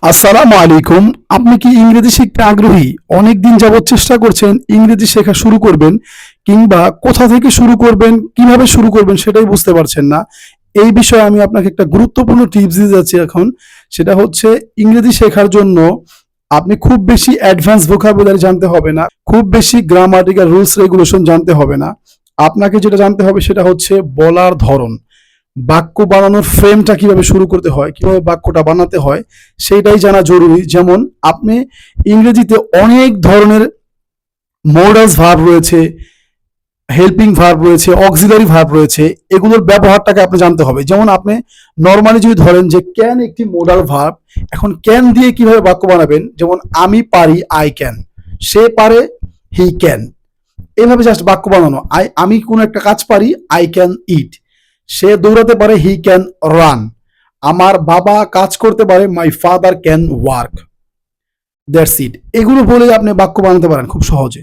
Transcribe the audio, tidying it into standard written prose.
আসসালামু আলাইকুম। আপনি কি ইংরেজি শিখতে আগ্রহী? অনেকদিন যাবৎ চেষ্টা করছেন ইংরেজি শেখা শুরু করবেন, কিংবা কোথা থেকে শুরু করবেন, কিভাবে শুরু করবেন সেটাই বুঝতে পারছেন না। এই বিষয়ে আমি আপনাকে একটা গুরুত্বপূর্ণ টিপস দিতে যাচ্ছি এখন। সেটা হচ্ছে, ইংরেজি শেখার জন্য আপনি খুব বেশি অ্যাডভান্স ভোকাবুলারি জানতে হবে না, খুব বেশি গ্রামাটিক্যাল রুলস রেগুলেশন জানতে হবে না। আপনাকে যেটা জানতে হবে সেটা হচ্ছে বলার ধরন। বাক্য বানানোর ফ্রেমটা কিভাবে শুরু করতে হয়, কিভাবে বাক্যটা বানাতে হয় সেটাই জানা জরুরি। যেমন, আপনি ইংরেজিতে অনেক ধরনের মোডালস ভার্ব রয়েছে, হেল্পিং ভার্ব রয়েছে, অক্সিলারি ভার্ব রয়েছে। এগুলোর ব্যবহারটাকে আপনি জানতে হবে। যেমন, আপনি নর্মালি যদি ধরেন যে ক্যান একটি মোডাল ভার্ব, এখন ক্যান দিয়ে কিভাবে বাক্য বানাবেন? যেমন, আমি পারি, আই ক্যান। সে পারে, হি ক্যান। এভাবে জাস্ট বাক্য বানানো। আমি কোনো একটা কাজ পারি, আই ক্যান ইট। সে দৌড়াতে পারে, হি ক্যান রান। আমার বাবা কাজ করতে পারে, my father can work. That's it. এগুলো বলে আপনি বাক্য বানাতে পারেন খুব সহজে।